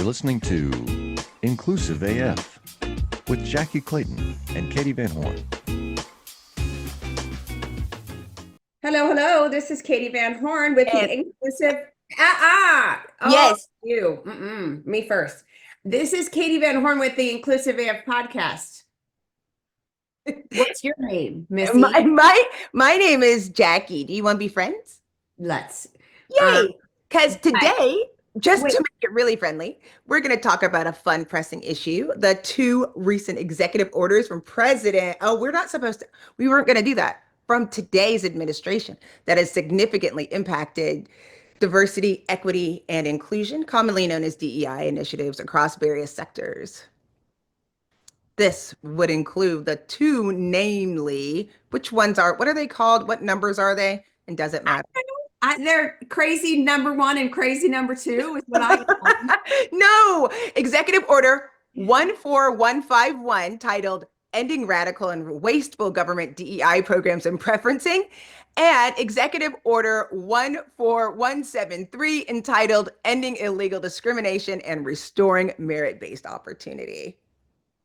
You're listening to Inclusive AF with Jackye Clayton and Katee Van Horn. Hello. This is Katee Van Horn with the And Inclusive. Oh, yes, me first. This is Katee Van Horn with the Inclusive AF podcast. What's your name, Missy? my name is Jackye. Do you want to be friends? Let's. Yay! Because I, today, just wait, to make it really friendly, we're going to talk about a fun pressing issue, the two recent executive orders from President. Oh, we weren't going to do that. From today's administration that has significantly impacted diversity, equity, and inclusion, commonly known as DEI initiatives across various sectors. This would include the two, namely, what are they called? What numbers are they? And does it matter? they're crazy number one and crazy number two is what I call them. No, Executive Order 14151, titled Ending Radical and Wasteful Government DEI Programs and Preferencing, and Executive Order 14173, entitled Ending Illegal Discrimination and Restoring Merit-Based Opportunity.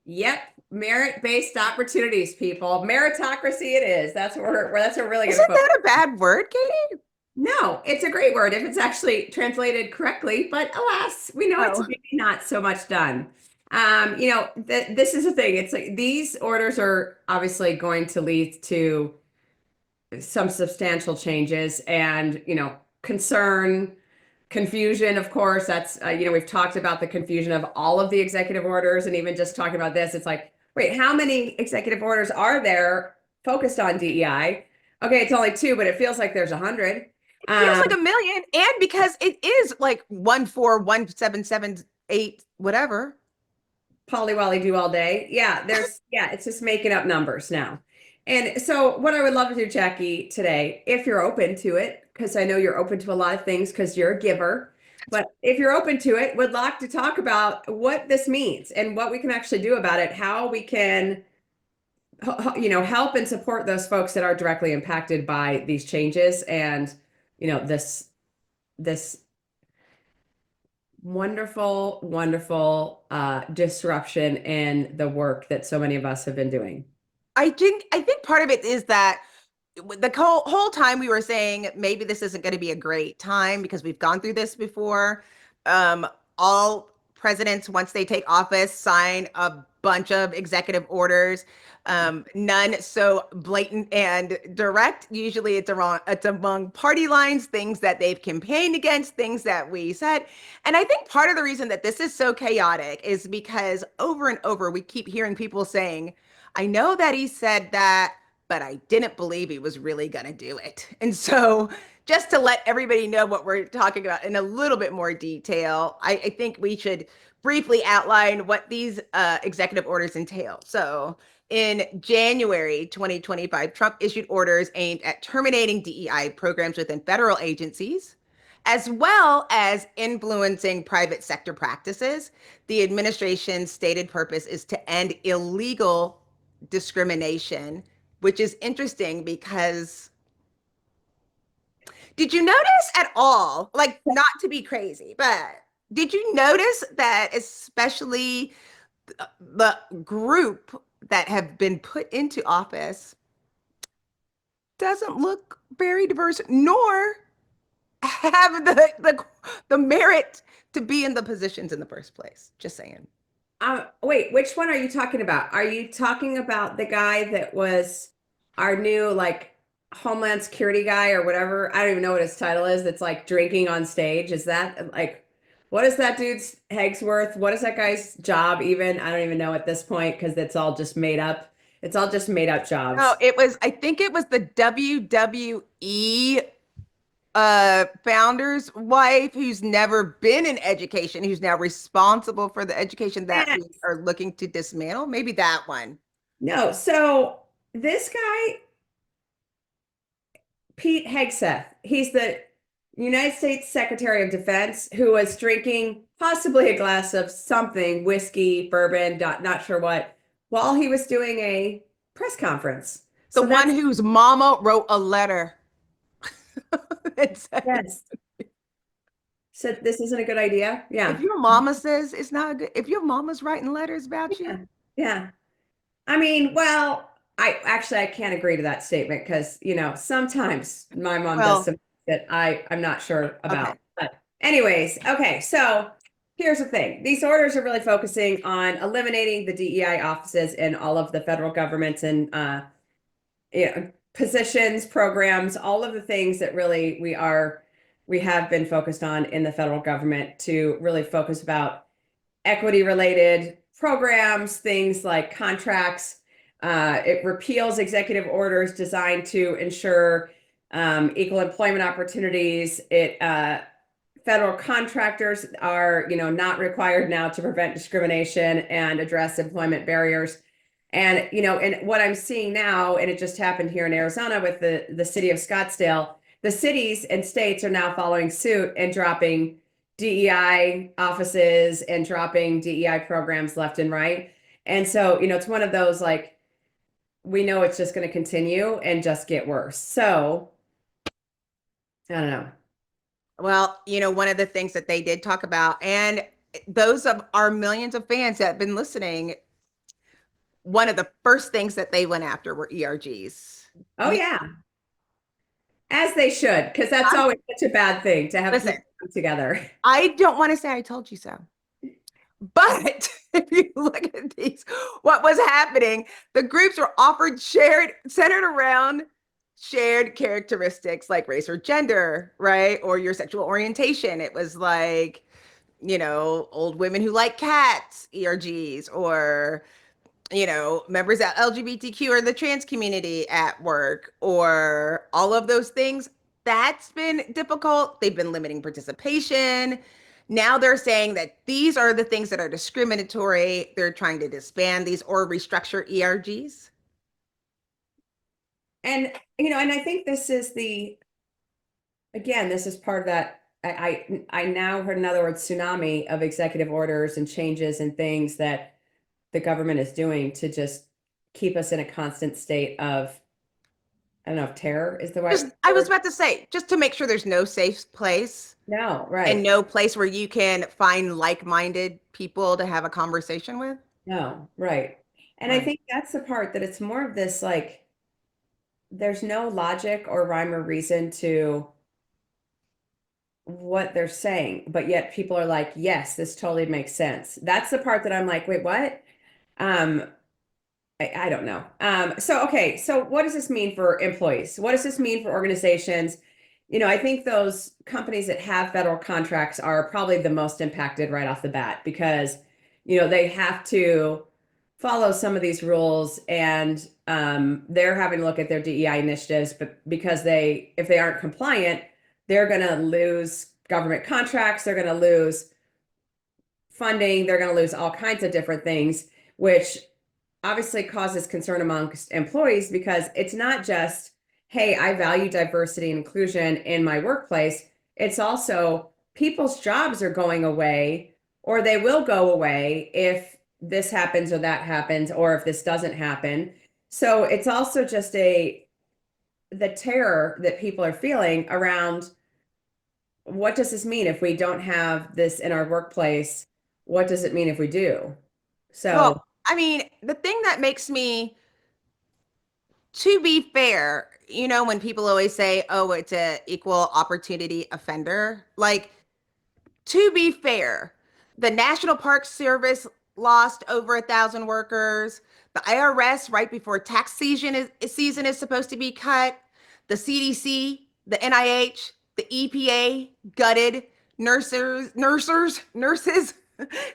Yep, merit-based opportunities, people. Meritocracy it is. That's what we're really going to Isn't focus. that a bad word, Katie? No, it's a great word if it's actually translated correctly, but alas, we know it's Oh. maybe not so much done. This is the thing. It's like these orders are obviously going to lead to some substantial changes and, concern, confusion, of course. That's, we've talked about the confusion of all of the executive orders and even just talking about this, it's like, wait, how many executive orders are there focused on DEI? Okay, it's only two, but it feels like there's 100. Feels like a million, and because it is like 1417778 whatever. Polly do all day. It's just making up numbers now. And so what I would love to do, Jackye, today, if you're open to it, because I know you're open to a lot of things because you're a giver, but if you're open to it, would like to talk about what this means and what we can actually do about it, how we can help and support those folks that are directly impacted by these changes and this wonderful disruption in the work that so many of us have been doing. I think part of it is that the whole time we were saying maybe this isn't going to be a great time because we've gone through this before. All presidents, once they take office, sign a bunch of executive orders. None so blatant and direct. Usually it's among party lines, things that they've campaigned against, things that we said. And I think part of the reason that this is so chaotic is because over and over we keep hearing people saying, I know that he said that, but I didn't believe he was really going to do it. And so just to let everybody know what we're talking about in a little bit more detail, I think we should briefly outline what these executive orders entail. So in January 2025, Trump issued orders aimed at terminating DEI programs within federal agencies, as well as influencing private sector practices. The administration's stated purpose is to end illegal discrimination, which is interesting because did you notice at all, like not to be crazy, but did you notice that especially the group that have been put into office doesn't look very diverse, nor have the merit to be in the positions in the first place? Just saying. Wait, which one are you talking about? Are you talking about the guy that was our new Homeland Security guy or whatever? I don't even know what his title is. That's like drinking on stage. Is that what is that dude's Hegsworth? What is that guy's job even? I don't even know at this point because it's all just made up. It's all just made up jobs. No, I think it was the WWE founder's wife who's never been in education, who's now responsible for the education that we are looking to dismantle. Maybe that one. No, so this guy, Pete Hegseth, he's the United States Secretary of Defense who was drinking possibly a glass of something, whiskey, bourbon, not sure what, while he was doing a press conference. The one whose mama wrote a letter. Yes. said this isn't a good idea. If Yeah. your mama says it's not good, if your mama's writing letters about Yeah. you, Yeah. I mean, well, I can't agree to that statement because, sometimes my mom does well, some that I'm not sure okay. about. But anyways, okay, so here's the thing. These orders are really focusing on eliminating the DEI offices in all of the federal governments and positions, programs, all of the things that really we have been focused on in the federal government to really focus about equity related programs, things like contracts. It repeals executive orders designed to ensure equal employment opportunities. It federal contractors are, not required now to prevent discrimination and address employment barriers. And, and what I'm seeing now, and it just happened here in Arizona with the city of Scottsdale, the cities and states are now following suit and dropping DEI offices and dropping DEI programs left and right. And so, it's one of those like, we know it's just going to continue and just get worse. So, I don't know. Well, one of the things that they did talk about, and those of our millions of fans that have been listening, one of the first things that they went after were ERGs. Oh, yeah. As they should, because that's I, always such a bad thing to have listen, people come together. I don't want to say I told you so. But if you look at these, what was happening, the groups were offered centered around shared characteristics like race or gender, right? Or your sexual orientation. It was like, old women who like cats, ERGs, or members of LGBTQ or the trans community at work, or all of those things. That's been difficult. They've been limiting participation. Now they're saying that these are the things that are discriminatory. They're trying to disband these or restructure ERGs. And, and I think this is this is part of that. I now heard, in other words, tsunami of executive orders and changes and things that the government is doing to just keep us in a constant state of, I don't know if terror is the right I was word. about to say, just to make sure there's no safe place No, and right. no place where you can find like-minded people to have a conversation with. No, right. And I Right. think that's the part that it's more of this like, there's no logic or rhyme or reason to what they're saying, but yet people are like, yes, this totally makes sense. That's the part that I'm like, wait, what? Um, I don't know. Okay, so what does this mean for employees? What does this mean for organizations? I think those companies that have federal contracts are probably the most impacted right off the bat because, they have to follow some of these rules and they're having to look at their DEI initiatives, but because if they aren't compliant, they're going to lose government contracts, they're going to lose funding, they're going to lose all kinds of different things, which obviously causes concern amongst employees because it's not just, hey, I value diversity and inclusion in my workplace. It's also people's jobs are going away or they will go away if this happens or that happens or if this doesn't happen. So it's also just the terror that people are feeling around what does this mean if we don't have this in our workplace? What does it mean if we do? So, Well, I mean, the thing that makes me, to be fair, when people always say, oh, it's a equal opportunity offender, like, to be fair, the National Park Service lost over 1,000 workers. The IRS, right before tax season is supposed to be cut. The CDC, the NIH, the EPA gutted nurses,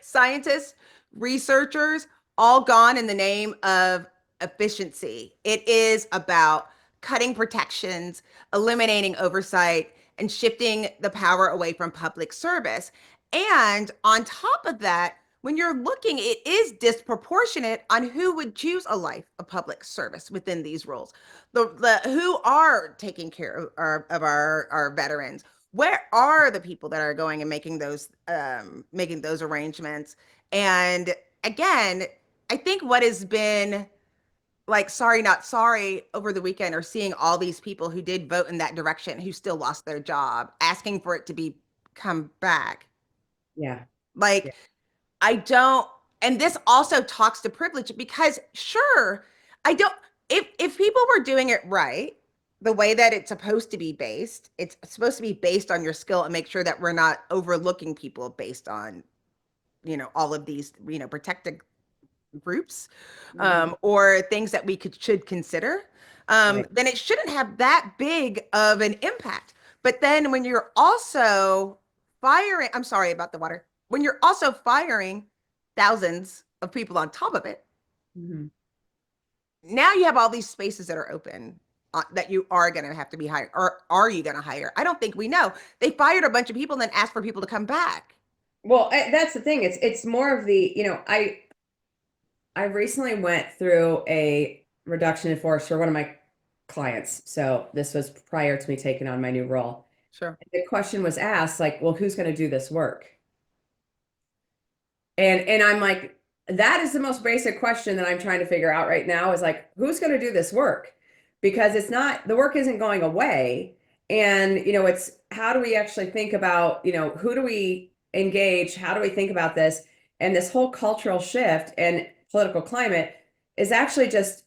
scientists, researchers, all gone in the name of efficiency. It is about cutting protections, eliminating oversight, and shifting the power away from public service. And on top of that, when you're looking, it is disproportionate on who would choose a life of public service within these roles. The who are taking care of our veterans. Where are the people that are going and making those arrangements? And again, I think what has been like sorry not sorry over the weekend are seeing all these people who did vote in that direction who still lost their job, asking for it to be come back. Yeah. Yeah. Like, I don't, and this also talks to privilege because sure, I don't, if people were doing it right, the way that it's supposed to be based, it's supposed to be based on your skill and make sure that we're not overlooking people based on, all of these, protected groups, Mhm. or things that we should consider, Right. then it shouldn't have that big of an impact. But then when you're also firing, I'm sorry about the water, when you're also firing thousands of people on top of it, Mhm. now you have all these spaces that are open, that you are going to have to be hired. Or are you going to hire? I don't think we know. They fired a bunch of people and then asked for people to come back. Well, that's the thing. It's more of the, I recently went through a reduction in force for one of my clients. So this was prior to me taking on my new role. Sure. The question was asked, like, well, who's going to do this work? And I'm like, that is the most basic question that I'm trying to figure out right now is like, who's going to do this work? Because it's not, the work isn't going away. And, it's how do we actually think about, who do we engage? How do we think about this? And this whole cultural shift and political climate is actually just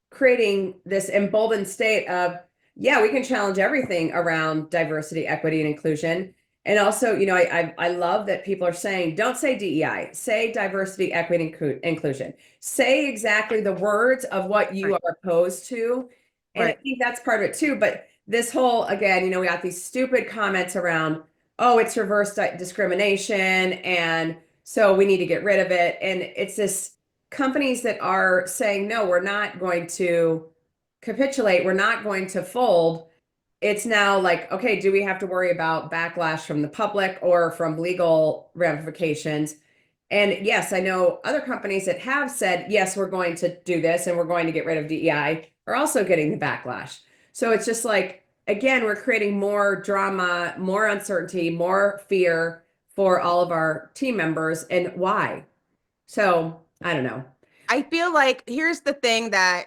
creating this emboldened state of, yeah, we can challenge everything around diversity, equity, and inclusion. And also, I love that people are saying, don't say DEI, say diversity, equity, inclusion. Say exactly the words of what you Right. are opposed to. And I Right. think that's part of it too. But this whole, again, we got these stupid comments around, oh, it's reverse discrimination. And so we need to get rid of it. And it's this companies that are saying, no, we're not going to capitulate, we're not going to fold. It's now like, okay, do we have to worry about backlash from the public or from legal ramifications? And yes, I know other companies that have said, yes, we're going to do this and we're going to get rid of DEI are also getting the backlash. So it's just like, again, we're creating more drama, more uncertainty, more fear for all of our team members. And why? So I don't know. I feel like here's the thing that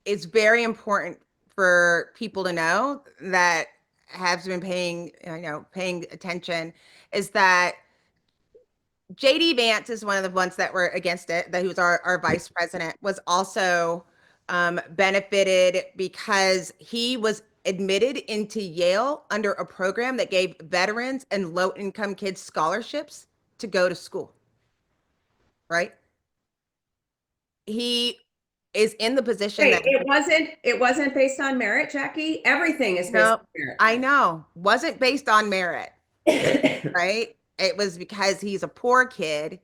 is very important for people to know that has been paying attention, is that JD Vance is one of the ones that were against it, that who was our vice president, was also benefited because he was admitted into Yale under a program that gave veterans and low income kids scholarships to go to school, right? He is in the position Wait, that, it wasn't based on merit, Jackye. Everything is based no, on I know, wasn't based on merit, merit. right? It was because he's a poor kid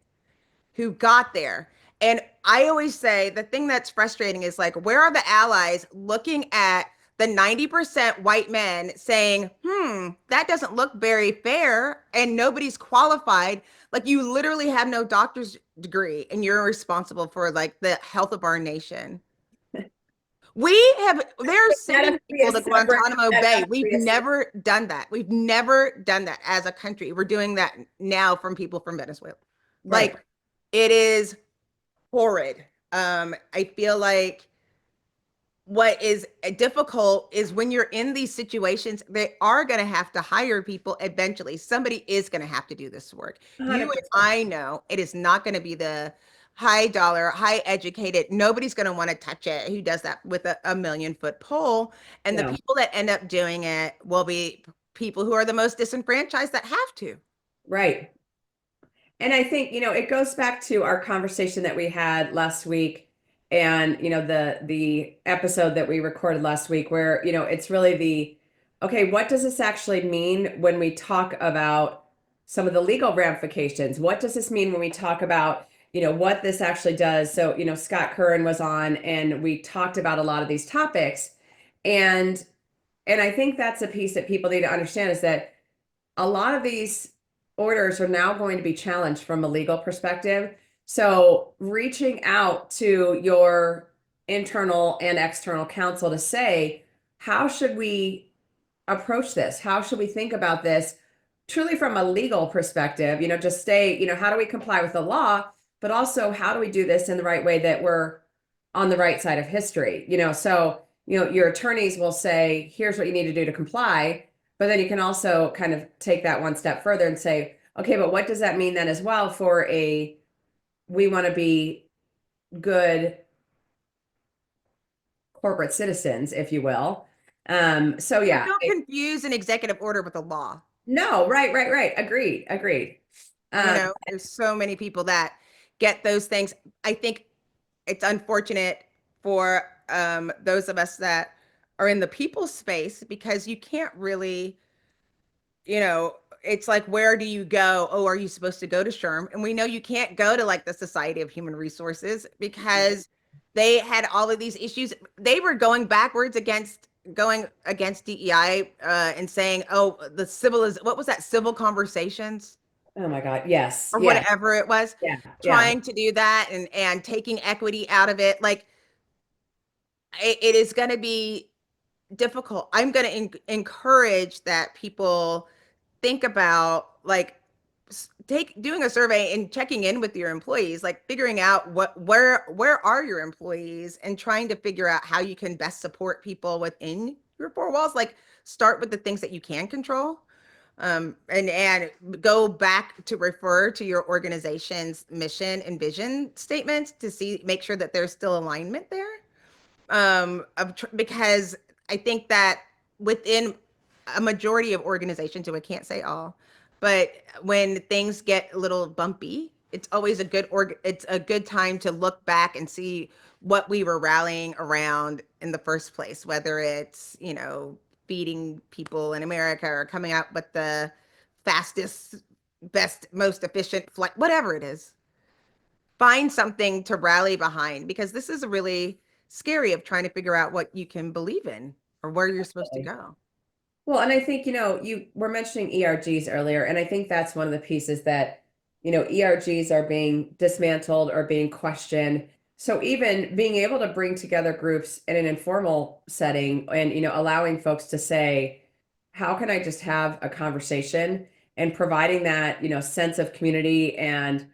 who got there. And I always say the thing that's frustrating is like, where are the allies looking at the 90% white men saying, that doesn't look very fair and nobody's qualified? Like, you literally have no doctor's degree and you're responsible for like the health of our nation. They're That has sending to be a people to separate, Guantanamo that has Bay. to We've be a separate, never done that. We've never done that as a country. We're doing that now from people from Venezuela. right. Like, it is horrid. I feel like what is difficult is when you're in these situations, they are going to have to hire people eventually. Somebody is going to have to do this work. You and 100%. I know it is not going to be the high dollar, high educated. Nobody's going to want to touch it who does that with a million-foot pole. And the No. people that end up doing it will be people who are the most disenfranchised that have to. Right. And I think, it goes back to our conversation that we had last week and, the episode that we recorded last week where, it's really okay, what does this actually mean when we talk about some of the legal ramifications? What does this mean when we talk about, what this actually does? So, Scott Curran was on and we talked about a lot of these topics. And I think that's a piece that people need to understand is that a lot of these orders are now going to be challenged from a legal perspective. So reaching out to your internal and external counsel to say, how should we approach this? How should we think about this truly from a legal perspective? Just stay, how do we comply with the law, but also how do we do this in the right way that we're on the right side of history? So, your attorneys will say, here's what you need to do to comply. But then you can also kind of take that one step further and say, okay, but what does that mean then as well for we want to be good corporate citizens, if you will. So But yeah, don't confuse an executive order with a law. no, right. Agreed. You Um, know, there's so many people that get those things. I think it's unfortunate for those of us that are in the people space because you can't really, you know, it's like, where do you go? Oh, are you supposed to go to SHRM? And we know you can't go to like the Society of Human Resources because they had all of these issues. They were going against DEI and saying, oh, the civil is what was that? Civil conversations oh my God, yes, or yes, whatever it was, yeah. trying to do that and taking equity out of it. Like it is going to be difficult. I'm going to encourage that people think about like take doing a survey and checking in with your employees, like figuring out where are your employees and trying to figure out how you can best support people within your four walls. Like start with the things that you can control. And go back to refer to your organization's mission and vision statements to make sure that there's still alignment there because I think that within a majority of organizations, so I can't say all, but when things get a little bumpy, it's always it's a good time to look back and see what we were rallying around in the first place, whether it's, you know, feeding people in America or coming out with the fastest, best, most efficient flight, whatever it is. Find something to rally behind because this is really scary of trying to figure out what you can believe in or where you're supposed to go. Well, and I think, you were mentioning ERGs earlier, and I think that's one of the pieces that, ERGs are being dismantled or being questioned. So even being able to bring together groups in an informal setting and, allowing folks to say, how can I just have a conversation and providing that, sense of community and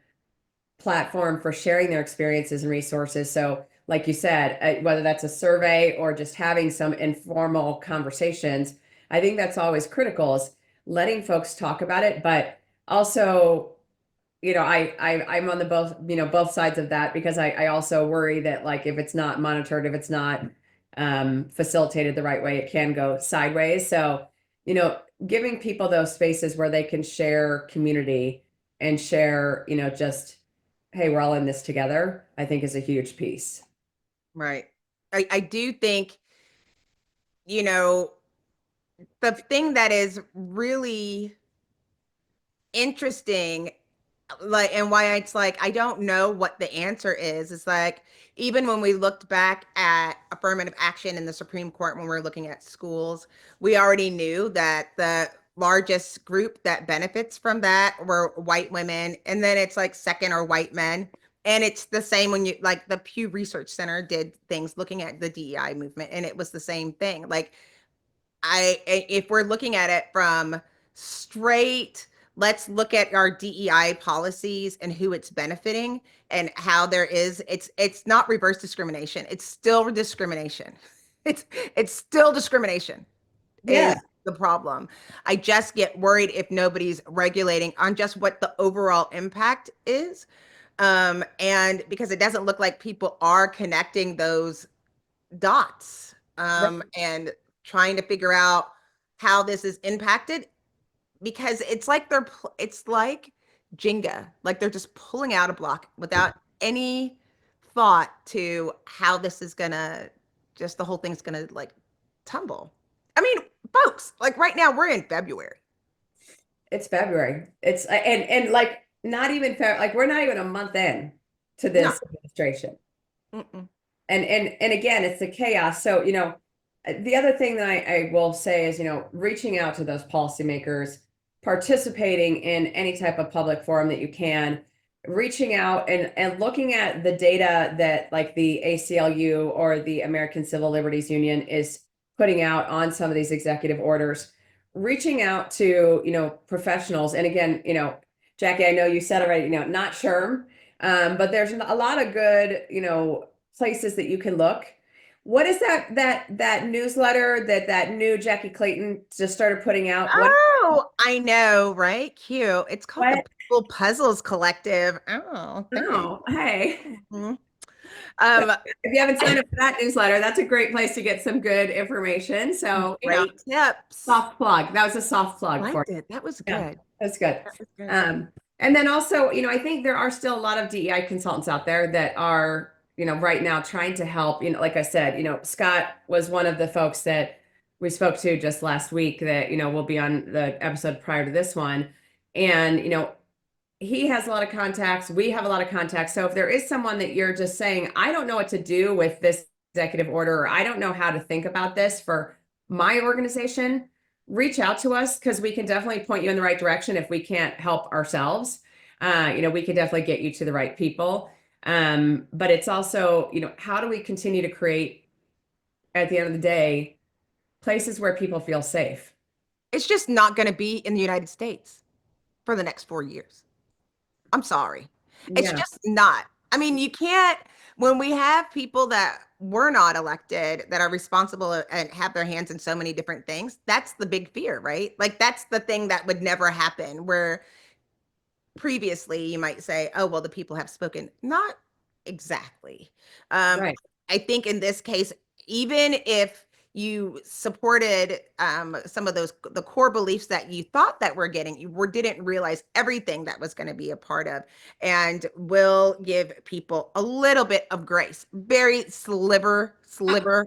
platform for sharing their experiences and resources. So, like you said, whether that's a survey or just having some informal conversations, I think that's always critical is letting folks talk about it, but also, I'm on the both, both sides of that because I also worry that like if it's not monitored, if it's not facilitated the right way, it can go sideways. So, giving people those spaces where they can share community and share, just hey, we're all in this together, I think is a huge piece. Right. I do think, you know, the thing that is really interesting like and why it's like I don't know what the answer is like even when we looked back at affirmative action in the Supreme Court when we are looking at schools, we already knew that the largest group that benefits from that were white women, and then it's like second are white men. And it's the same when you like the Pew Research Center did things looking at the DEI movement, and it was the same thing. Like if we're looking at it from straight, let's look at our DEI policies and who it's benefiting and how it's not reverse discrimination. It's still discrimination. It's still discrimination Yeah. is the problem. I just get worried if nobody's regulating on just what the overall impact is. And because it doesn't look like people are connecting those dots and trying to figure out how this is impacted because it's like Jenga, like they're just pulling out a block without any thought to how this is gonna just the whole thing's gonna like tumble. I mean, folks, like right now we're in February. It's February. It's and like not even like we're not even a month in to No. this administration. Mm-mm. And again, it's the chaos. So, the other thing that I will say is, reaching out to those policymakers, participating in any type of public forum that you can, reaching out and looking at the data that like the ACLU or the American Civil Liberties Union is putting out on some of these executive orders, reaching out to, professionals. And again, Jackye, I know you said already, not SHRM, but there's a lot of good, places that you can look. What is that newsletter that new Jackye Clayton just started putting out? Oh, I know, right? Cute. It's called the What? People Puzzles Collective. Oh, thanks. Oh, hey. Mhm. So Um, if you haven't signed up for that newsletter, that's a great place to get some good information. So, great tips. soft plug. That was a soft plug for Liked it. That was you. Yeah, good. that's good. That was good. And then also, I think there are still a lot of DEI consultants out there that are, right now trying to help. Like I said, Scott was one of the folks that we spoke to just last week that, will be on the episode prior to this one. And, he has a lot of contacts. We have a lot of contacts. So if there is someone that you're just saying, I don't know what to do with this executive order, or I don't know how to think about this for my organization, reach out to us because we can definitely point you in the right direction if we can't help ourselves. We can definitely get you to the right people. But it's also, how do we continue to create, at the end of the day, places where people feel safe? It's just not going to be in the United States for the next 4 years. I'm sorry. It's Yeah, just not. I mean, you can't, when we have people that were not elected that are responsible and have their hands in so many different things, that's the big fear, right? Like, that's the thing that would never happen, where previously you might say, oh, well, the people have spoken. Not exactly. Um, right. I think in this case, even if you supported some of the core beliefs that you thought that we're getting, you didn't realize everything that was going to be a part of, and will give people a little bit of grace, very sliver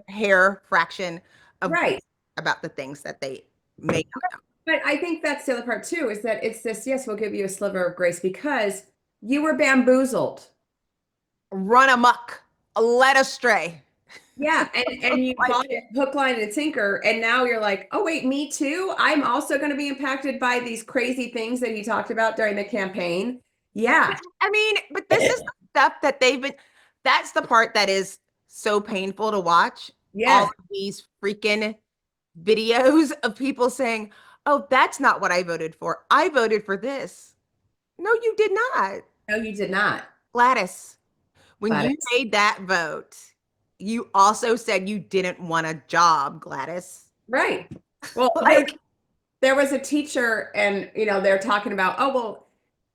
hair fraction of grace Right. about the things that they may not know. But I think that's the other part too, is that it's this, yes, we'll give you a sliver of grace because you were bamboozled. Run amok, led astray. Yeah. And you Like, bought it hook, line, and sinker. And now you're like, oh, wait, me too. I'm also going to be impacted by these crazy things that he talked about during the campaign. Yeah. I mean, but this is the stuff that they've been, that's the part that is so painful to watch. All Yes. of these freaking videos of people saying, oh, that's not what I voted for. I voted for this. No, you did not. No, you did not. Gladys, when you Gladys. made that vote, you also said you didn't want a job, Gladys. Right. Well, Like, there was a teacher and, they're talking about, oh, well,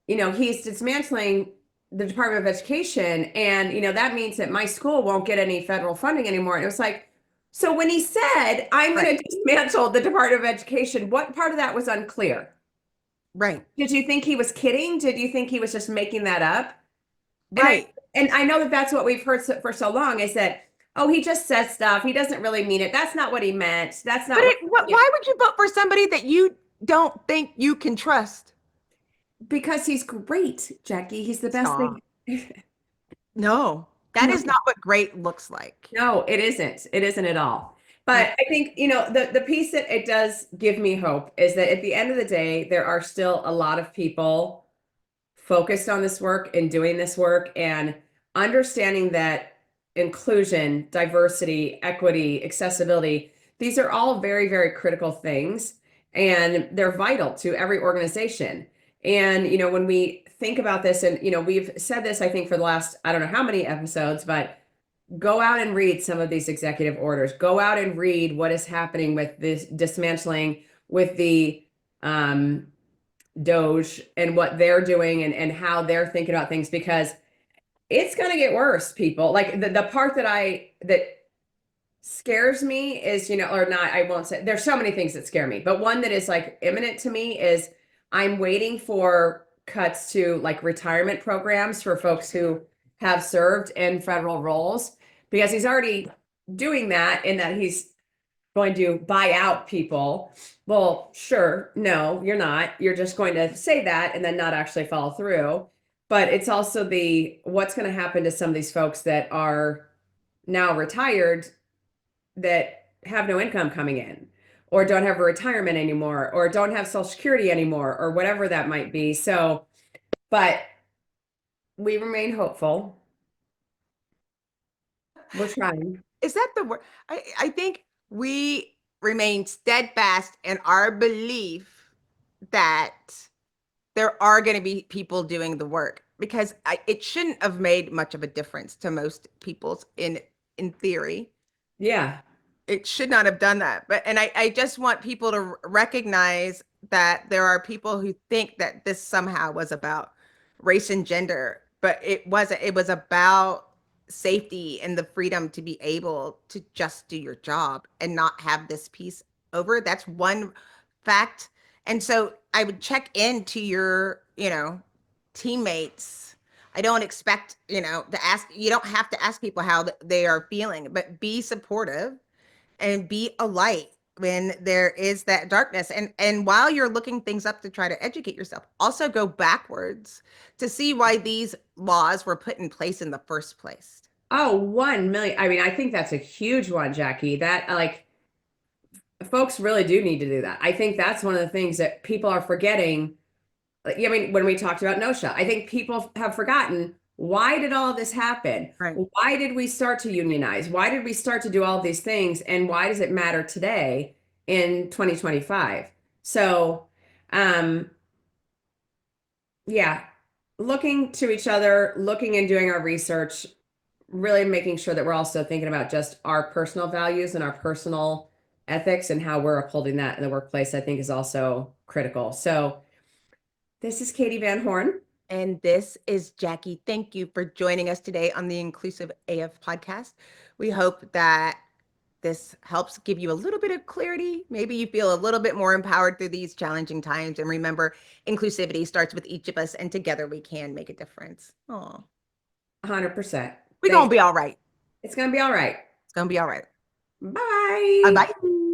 he's dismantling the Department of Education. And, that means that my school won't get any federal funding anymore. And it was like, so when he said, I'm right, going to dismantle the Department of Education, what part of that was unclear? right, Did you think he was kidding? Did you think he was just making that up? And right. I know that that's what we've heard for so long is that, oh, he just says stuff. He doesn't really mean it. That's not what he meant. That's But not what, why would you vote for somebody that you don't think you can trust? because he's great, Jackie. He's the best Stop. thing. No, that is No. not what great looks like. No, it isn't. It isn't at all. But I think, the piece that it does give me hope is that at the end of the day, there are still a lot of people focused on this work and doing this work and understanding that inclusion, diversity, equity, accessibility, these are all very, very critical things and they're vital to every organization. And, when we think about this, and, we've said this, I think, for the last, I don't know how many episodes, but go out and read some of these executive orders. Go out and read what is happening with this dismantling, with the Doge and what they're doing and how they're thinking about things because it's going to get worse, people. Like the part that scares me is, or not, I won't say, there's so many things that scare me, but one that is like imminent to me is I'm waiting for cuts to like retirement programs for folks who have served in federal roles because he's already doing that in that he's going to buy out people. Well, sure, no, you're not. You're just going to say that and then not actually follow through. But it's also the what's going to happen to some of these folks that are now retired that have no income coming in or don't have a retirement anymore or don't have social security anymore or whatever that might be. So, but we remain hopeful. We're trying. Is that the word? I think we remain steadfast in our belief that there are going to be people doing the work, because it shouldn't have made much of a difference to most people's in theory. Yeah. It should not have done that. But and I just want people to recognize that there are people who think that this somehow was about race and gender, but it wasn't. It was about safety and the freedom to be able to just do your job and not have this piece over it. That's one fact. And so I would check into your, teammates. I don't expect, to ask, you don't have to ask people how they are feeling, but be supportive and be a light when there is that darkness. And while you're looking things up to try to educate yourself, also go backwards to see why these laws were put in place in the first place. Oh, 1 million. I mean, I think that's a huge one, Jackye. That like folks really do need to do that. I think that's one of the things that people are forgetting. Like, I mean, when we talked about NOSHA, I think people have forgotten, why did all this happen? Right. Why did we start to unionize? Why did we start to do all these things? And why does it matter today in 2025? So, um, yeah, looking to each other, looking and doing our research, really making sure that we're also thinking about just our personal values and our personal ethics and how we're upholding that in the workplace, I think is also critical. So, this is Katee Van Horn. And this is Jackye. Thank you for joining us today on the Inclusive AF podcast. We hope that this helps give you a little bit of clarity. Maybe you feel a little bit more empowered through these challenging times. And remember, inclusivity starts with each of us, and together we can make a difference. Oh, 100%. we're going to be all right. It's going to be all right. It's going to be all right. Bye. Bye.